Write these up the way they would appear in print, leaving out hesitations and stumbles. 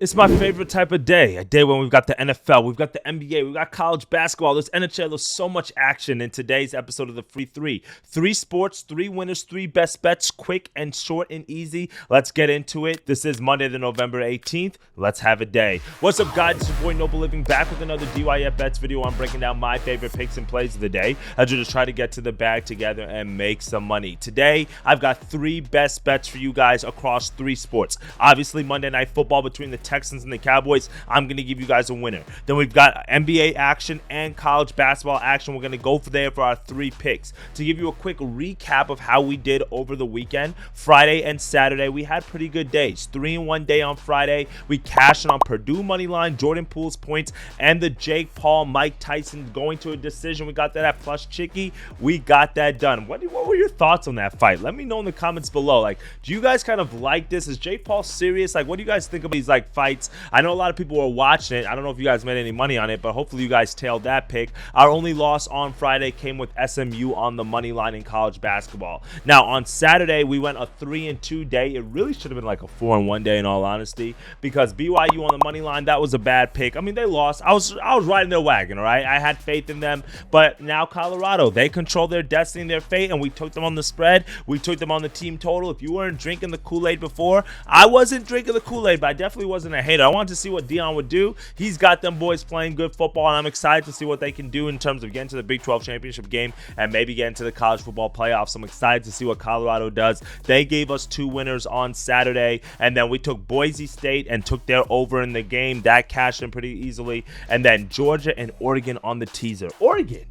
It's my favorite type of day, a day when we've got the NFL, we've got the NBA, we've got college basketball, there's NHL, there's so much action in today's episode of the Free Three. 3 sports, 3 winners, 3 best bets, quick and short and easy. Let's get into it. This is Monday, the November 18th. Let's have a day. What's up, guys? It's your boy Noble Living back with another DYF Bets video. I'm breaking down my favorite picks and plays of the day as we just try to get to the bag together and make some money. Today, I've got 3 best bets for you guys across 3 sports. Obviously, Monday Night Football between the Texans and the Cowboys. I'm going to give you guys a winner. Then we've got NBA action and college basketball action. We're going to go there for our 3 picks. To give you a quick recap of how we did over the weekend, Friday and Saturday, we had pretty good days. 3 in one day on Friday. We cashed in on Purdue money line, Jordan Poole's points, and the Jake Paul, Mike Tyson going to a decision. We got that at plus Chicky. We got that done. What were your thoughts on that fight? Let me know in the comments below. Like, do you guys kind of like this? Is Jake Paul serious? Like, what do you guys think of these like fights? I know a lot of people were watching it. I don't know if you guys made any money on it, but hopefully you guys tailed that pick. Our only loss on Friday came with SMU on the money line in college basketball. Now, on Saturday, we went a 3-2 day. It really should have been like a 4-1 day in all honesty, because BYU on the money line, that was a bad pick. I mean, they lost. I was riding their wagon, all right? I had faith in them, but now Colorado, they control their destiny, their fate, and we took them on the spread. We took them on the team total. If you weren't drinking the Kool-Aid before, I wasn't drinking the Kool-Aid, but I definitely wasn't a hater. I wanted to see what Dion would do. He's got them boys playing good football, and I'm excited to see what they can do in terms of getting to the Big 12 championship game and maybe getting to the college football playoffs. I'm excited to see what Colorado does. They gave us 2 winners on Saturday, and then we took Boise State and took their over in the game. That cashed in pretty easily. And then Georgia and Oregon on the teaser. Oregon.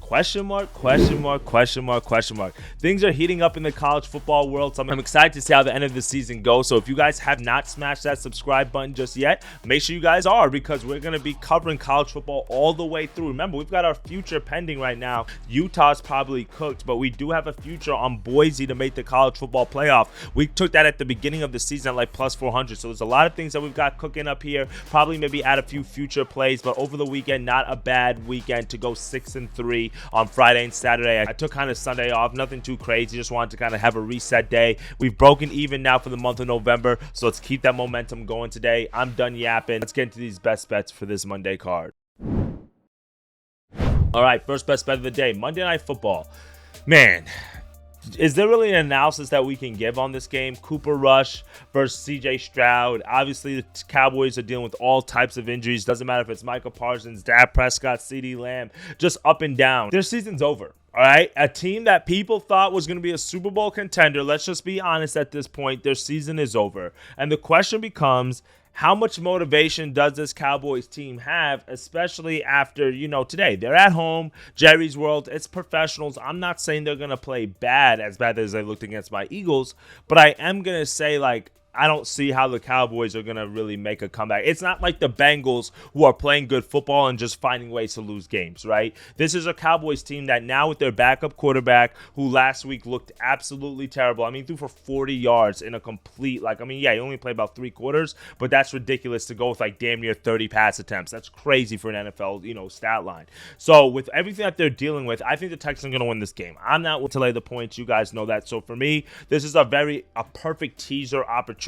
Question mark, question mark, question mark, question mark. Things are heating up in the college football world, so I'm excited to see how the end of the season goes. So if you guys have not smashed that subscribe button just yet, make sure you guys are, because we're going to be covering college football all the way through. Remember, we've got our future pending right now. Utah's probably cooked, but we do have a future on Boise to make the college football playoff. We took that at the beginning of the season at like plus 400. So there's a lot of things that we've got cooking up here. Probably maybe add a few future plays, but over the weekend, not a bad weekend to go 6-3. On Friday and Saturday. I took kind of Sunday off, nothing too crazy, just wanted to kind of have a reset day. We've broken even now for the month of November, so let's keep that momentum going today. I'm done yapping. Let's get into these best bets for this Monday card. All right, first best bet of the day, Monday Night Football. Man, is there really an analysis that we can give on this game? Cooper Rush versus CJ Stroud. Obviously, the Cowboys are dealing with all types of injuries. Doesn't matter if it's Micah Parsons, Dak Prescott, CeeDee Lamb, just up and down. Their season's over. All right, a team that people thought was going to be a Super Bowl contender, let's just be honest at this point, their season is over. And the question becomes, how much motivation does this Cowboys team have, especially after, today? They're at home, Jerry's World, it's professionals. I'm not saying they're going to play as bad as they looked against my Eagles, but I am going to say, I don't see how the Cowboys are going to really make a comeback. It's not like the Bengals, who are playing good football and just finding ways to lose games, right? This is a Cowboys team that now with their backup quarterback, who last week looked absolutely terrible. I mean, threw for 40 yards in a complete, he only played about 3 quarters, but that's ridiculous to go with damn near 30 pass attempts. That's crazy for an NFL, stat line. So with everything that they're dealing with, I think the Texans are going to win this game. I'm not willing to lay the points. You guys know that. So for me, this is a perfect teaser opportunity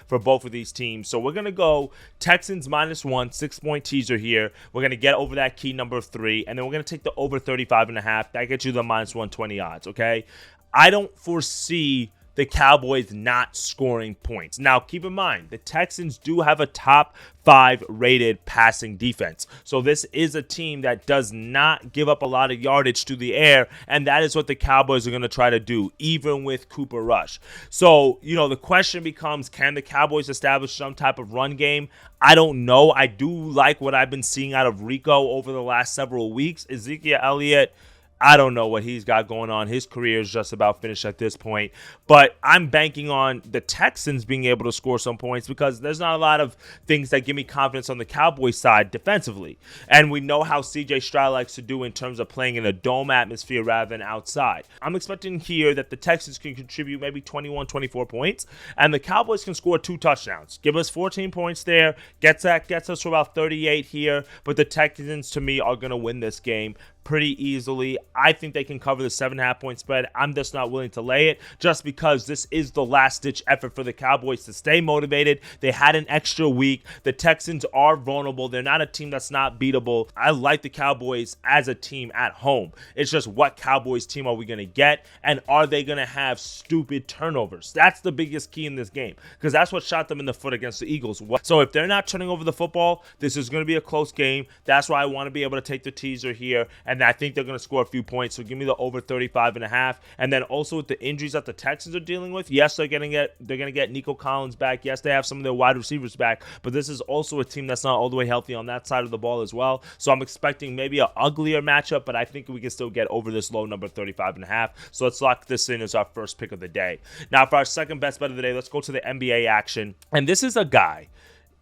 for both of these teams. So we're going to go Texans -1, 6-point teaser here. We're going to get over that key number of 3, and then we're going to take the over 35.5. That gets you the -120 odds, okay? I don't foresee the Cowboys not scoring points. Now, keep in mind, the Texans do have a top 5 rated passing defense. So this is a team that does not give up a lot of yardage to the air, and that is what the Cowboys are going to try to do, even with Cooper Rush. So, the question becomes, can the Cowboys establish some type of run game? I don't know. I do like what I've been seeing out of Rico over the last several weeks. Ezekiel Elliott, I don't know what he's got going on. His career is just about finished at this point. But I'm banking on the Texans being able to score some points, because there's not a lot of things that give me confidence on the Cowboys side defensively. And we know how CJ Stroud likes to do in terms of playing in a dome atmosphere rather than outside. I'm expecting here that the Texans can contribute maybe 21, 24 points, and the Cowboys can score 2 touchdowns. Give us 14 points there. Gets us to about 38 here. But the Texans, to me, are going to win this game pretty easily. I think they can cover the 7.5 point spread. I'm just not willing to lay it just because this is the last ditch effort for the Cowboys to stay motivated. They had an extra week. The Texans are vulnerable. They're not a team that's not beatable. I like the Cowboys as a team at home. It's just what Cowboys team are we going to get, and are they going to have stupid turnovers? That's the biggest key in this game because that's what shot them in the foot against the Eagles. So if they're not turning over the football, this is going to be a close game. That's why I want to be able to take the teaser here, and I think they're going to score a few points. So give me the over 35.5. And then also with the injuries that the Texans are dealing with, yes, they're going to get Nico Collins back. Yes, they have some of their wide receivers back, but this is also a team that's not all the way healthy on that side of the ball as well. So I'm expecting maybe an uglier matchup, but I think we can still get over this low number 35.5. So let's lock this in as our first pick of the day. Now for our second best bet of the day, let's go to the NBA action. And this is a guy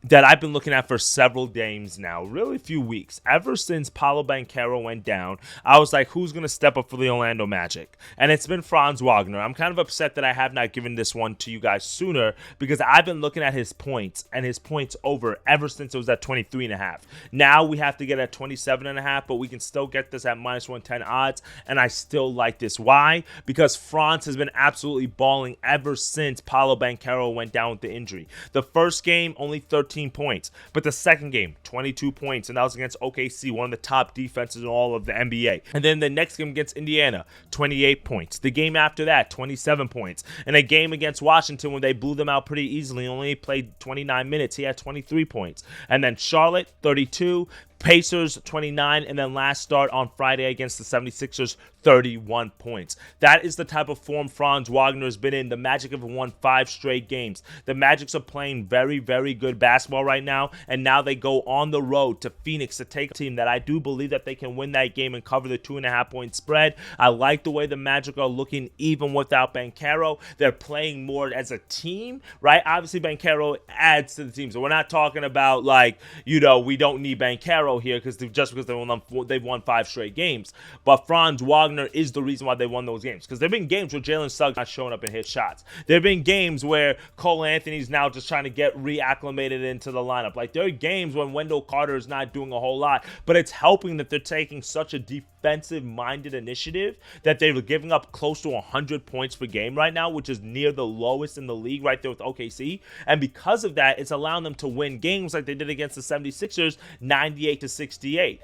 that I've been looking at for several games now, really a few weeks. Ever since Paolo Banchero went down, I was like, who's going to step up for the Orlando Magic? And it's been Franz Wagner. I'm kind of upset that I have not given this one to you guys sooner because I've been looking at his points and his points over ever since it was at 23.5. Now we have to get at 27.5, but we can still get this at minus 110 odds, and I still like this. Why? Because Franz has been absolutely balling ever since Paolo Banchero went down with the injury. The first game, only 13 points, but the second game, 22 points, and that was against OKC, one of the top defenses in all of the NBA. And then the next game against Indiana, 28 points. The game after that, 27 points. And a game against Washington when they blew them out pretty easily, only played 29 minutes, he had 23 points. And then Charlotte, 32. Pacers, 29, and then last start on Friday against the 76ers, 31 points. That is the type of form Franz Wagner has been in. The Magic have won 5 straight games. The Magics are playing very, very good basketball right now, and now they go on the road to Phoenix to take a team that I do believe that they can win that game and cover the 2.5 point spread. I like the way the Magic are looking even without Banchero. They're playing more as a team, right? Obviously, Banchero adds to the team, so we're not talking about like, we don't need Banchero here because they've won 5 straight games. But Franz Wagner is the reason why they won those games, because there have been games where Jalen Suggs not showing up and hit shots. There have been games where Cole Anthony's now just trying to get reacclimated into the lineup. Like there are games when Wendell Carter is not doing a whole lot, but it's helping that they're taking such a defensive-minded initiative that they're giving up close to 100 points per game right now, which is near the lowest in the league right there with OKC. And because of that, it's allowing them to win games like they did against the 76ers, 98-68.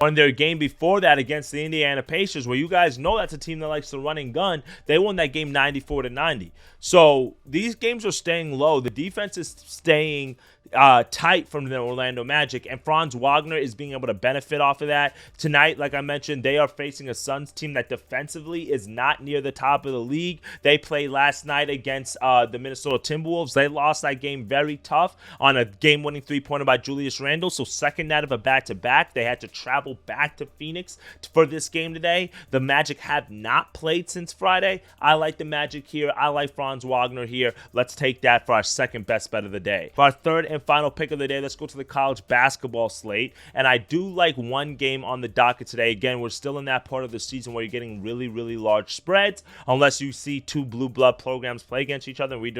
On their game before that against the Indiana Pacers, where you guys know that's a team that likes to run and gun, they won that game 94-90. So these games are staying low. The defense is staying tight from the Orlando Magic, and Franz Wagner is being able to benefit off of that. Tonight, like I mentioned, they are facing a Suns team that defensively is not near the top of the league. They played last night against the Minnesota Timberwolves. They lost that game very tough on a game-winning three-pointer by Julius Randle. So second night of a back-to-back, they had to travel back to Phoenix for this game today. The Magic have not played since Friday. I like the Magic here. I like Franz Wagner here. Let's take that for our second best bet of the day. For our third and final pick of the day, let's go to the college basketball slate. And I do like one game on the docket today. Again, we're still in that part of the season where you're getting really, really large spreads, unless you see two blue blood programs play against each other. We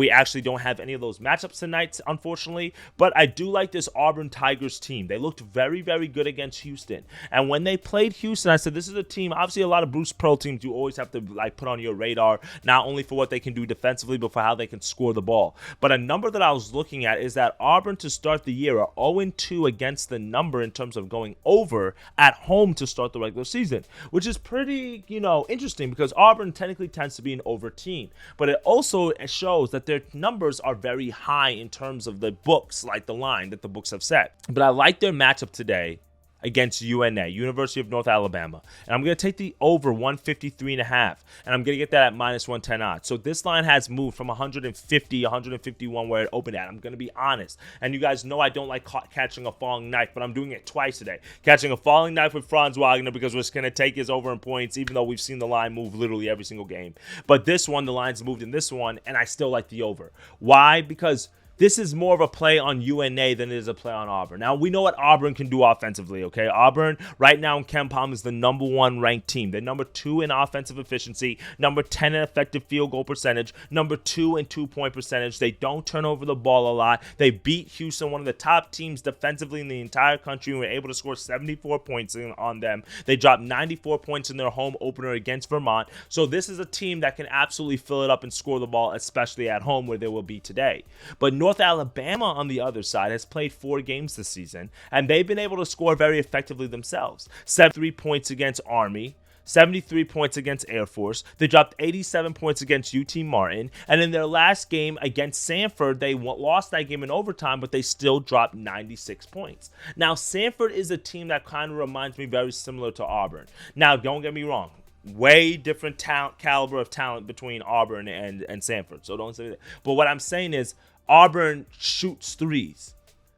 actually don't have any of those matchups tonight, unfortunately. But I do like this Auburn Tigers team. They looked very, very good against Houston. And when they played Houston, I said, this is a team, obviously a lot of Bruce Pearl teams you always have to put on your radar, not only for what they can do defensively, but for how they can score the ball. But a number that I was looking at is that Auburn to start the year are 0-2 against the number in terms of going over at home to start the regular season, which is pretty, interesting because Auburn technically tends to be an over team. But it also shows that their numbers are very high in terms of the books, like the line that the books have set. But I like their matchup today against UNA, University of North Alabama. And I'm going to take the over 153.5, and I'm going to get that at minus 110 odds. So this line has moved from 150, 151 where it opened at. I'm going to be honest. And you guys know I don't like catching a falling knife, but I'm doing it twice today. Catching a falling knife with Franz Wagner because we're just going to take his over in points, even though we've seen the line move literally every single game. But this one, the line's moved in this one, and I still like the over. Why? Because This is more of a play on UNA than it is a play on Auburn. Now, we know what Auburn can do offensively, okay? Auburn, right now in KenPom, is the #1 ranked team. They're #2 in offensive efficiency, #10 in effective field goal percentage, #2 in two-point percentage. They don't turn over the ball a lot. They beat Houston, one of the top teams defensively in the entire country, and were able to score 74 points on them. They dropped 94 points in their home opener against Vermont. So this is a team that can absolutely fill it up and score the ball, especially at home where they will be today. But North Alabama, on the other side, has played 4 games this season, and they've been able to score very effectively themselves. 73 points against Army, 73 points against Air Force. They dropped 87 points against UT Martin. And in their last game against Samford, they lost that game in overtime, but they still dropped 96 points. Now, Samford is a team that kind of reminds me very similar to Auburn. Now, don't get me wrong. Way different caliber of talent between Auburn and Samford. So don't say that. But what I'm saying is Auburn shoots threes.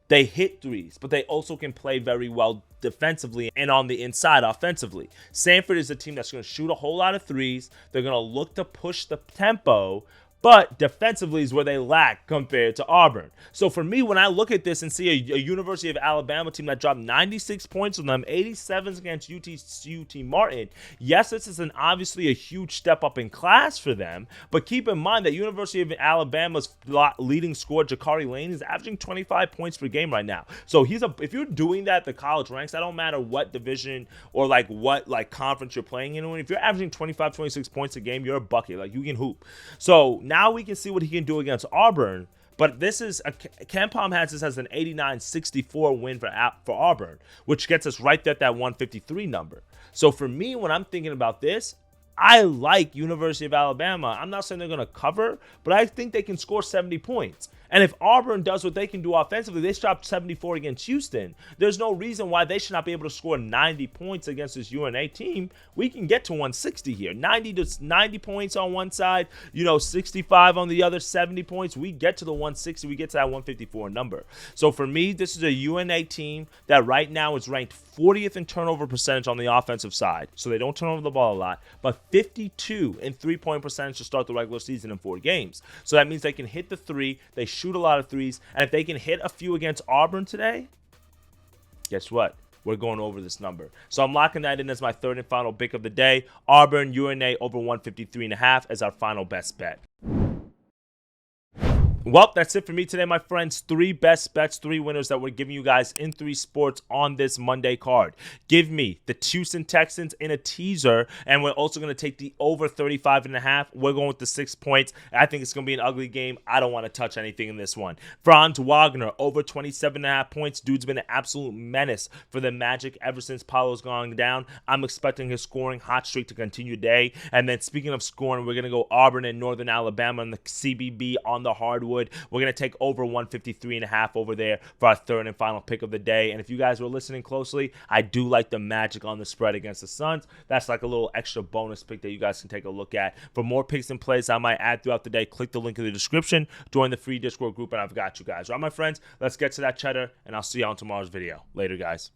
They hit threes, but they also can play very well defensively and on the inside offensively. Samford is a team that's going to shoot a whole lot of threes. They're going to look to push the tempo, but defensively is where they lack compared to Auburn. So for me, when I look at this and see a University of Alabama team that dropped 96 points on them, 87 against UT Martin, yes, this is obviously a huge step up in class for them, but keep in mind that University of Alabama's leading scorer, Jakari Lane, is averaging 25 points per game right now. So if you're doing that at the college ranks, I don't matter what division or what conference you're playing in. If you're averaging 25, 26 points a game, you're a bucket. You can hoop. So now we can see what he can do against Auburn, but KenPom has this as an 89-64 win for Auburn, which gets us right there at that 153 number. So for me, when I'm thinking about this, I like University of Alabama. I'm not saying they're going to cover, but I think they can score 70 points. And if Auburn does what they can do offensively, they dropped 74 against Houston. There's no reason why they should not be able to score 90 points against this UNA team. We can get to 160 here. 90 points on one side, 65 on the other, 70 points. We get to the 160. We get to that 154 number. So for me, this is a UNA team that right now is ranked 40th in turnover percentage on the offensive side. So they don't turn over the ball a lot, but 52 in three-point percentage to start the regular season in 4 games. So that means they can hit the three. They shoot a lot of threes, and if they can hit a few against Auburn today, guess what? We're going over this number. So I'm locking that in as my third and final pick of the day. Auburn UNA over 153.5 as our final best bet. Well, that's it for me today, my friends. 3 best bets, 3 winners that we're giving you guys in 3 sports on this Monday card. Give me the Houston Texans in a teaser, and we're also going to take the over 35.5. We're going with the 6 points. I think it's going to be an ugly game. I don't want to touch anything in this one. Franz Wagner over 27.5 points. Dude's been an absolute menace for the Magic ever since Paolo's gone down. I'm expecting his scoring hot streak to continue today. And then speaking of scoring, we're going to go Auburn and Northern Alabama in the CBB on the hardwood. We're going to take over 153.5 over there for our third and final pick of the day. And if you guys were listening closely, I do like the Magic on the spread against the Suns. That's like a little extra bonus pick that you guys can take a look at. For more picks and plays I might add throughout the day, click the link in the description, join the free Discord group, and I've got you guys. All right, my friends, let's get to that cheddar, and I'll see you on tomorrow's video. Later, guys.